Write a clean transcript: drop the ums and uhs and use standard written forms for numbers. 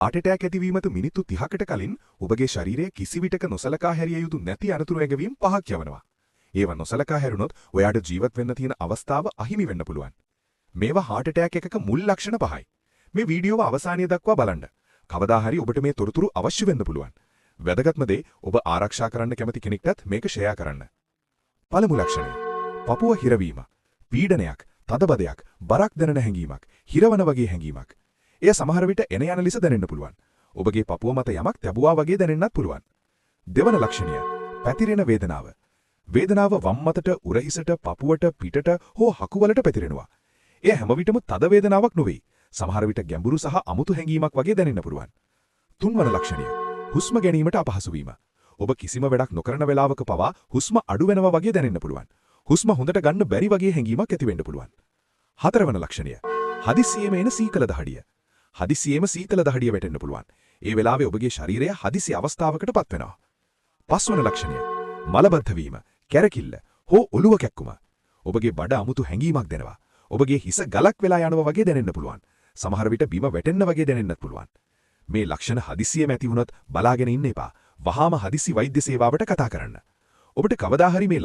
heart attack ඇතිවීමට මිනිත්තු 30කට කලින් ඔබගේ ශරීරය කිසිවිටක නොසලකා හැරිය යුතු නැති අනතුරු ඇඟවීම් පහක් යවනවා. ඒව නොසලකා හැරුණොත් ඔයාට ජීවත් වෙන්න තියෙන අවස්ථාව අහිමි වෙන්න පුළුවන්. මේවා heart attack එකක මුල් ලක්ෂණ පහයි. මේ වීඩියෝව අවසානය දක්වා බලන්න. කවදා හරි ඔබට මේ තොරතුරු අවශ්‍ය වෙන්න පුළුවන්. වැදගත්ම දේ ඔබ ආරක්ෂා කරන්න කැමති කෙනෙක්ටත් මේක ෂෙයා කරන්න. පළමු ලක්ෂණය. පපුව හිරවීම. පීඩනයක්, තදබදයක්, බරක් දැනෙන හැඟීමක්, හිරවන වගේ හැඟීමක්. එය සමහර විට එන යන ලෙස දැනෙන්න පුළුවන්. ඔබගේ පපුව මත යමක් තැබුවා වගේ දැනෙන්නත් පුළුවන්. දෙවන ලක්ෂණය. පැතිරෙන වේදනාව. වේදනාව වම් මතට, උරහිසට, පපුවට, පිටට හෝ හකුවලට පැතිරෙනවා. එය හැම විටම තද වේදනාවක් නෙවෙයි. සමහර විට ගැඹුරු සහ අමුතු හැඟීමක් වගේ දැනෙන්න පුළුවන්. තුන්වන ලක්ෂණය. හුස්ම ගැනීමට අපහසු වීම. ඔබ කිසිම වැඩක් නොකරන වෙලාවක පවා හුස්ම අඩු වෙනවා වගේ දැනෙන්න පුළුවන්. හුස්ම හොඳට ගන්න බැරි වගේ හැඟීමක් ඇති වෙන්න පුළුවන්. හතරවන ලක්ෂණය. හදිසියෙම එන සීතල දහඩිය. හදිසියෙම සීතල දහඩිය වැටෙන්න පුළුවන්. ඒ වෙලාවේ ඔබගේ ශරීරය හදිසි අවස්ථාවකටපත් වෙනවා. පස්වන ලක්ෂණය. මලබද්ධ වීම, කැරකිල්ල හෝ ඔළුව කැක්කුම. ඔබගේ බඩ අමුතු හැඟීමක් දෙනවා. ඔබගේ හිස ගලක් වෙලා යනවා වගේ දැනෙන්න පුළුවන්. සමහර විට බිම වැටෙන්න වගේ දැනෙන්නත් පුළුවන්. මේ ලක්ෂණ හදිසියෙම ඇති වුණොත් බලාගෙන ඉන්න එපා. වහාම හදිසි වෛද්‍ය සේවාවට කතා කරන්න. ඔබට කවදා හරි මේ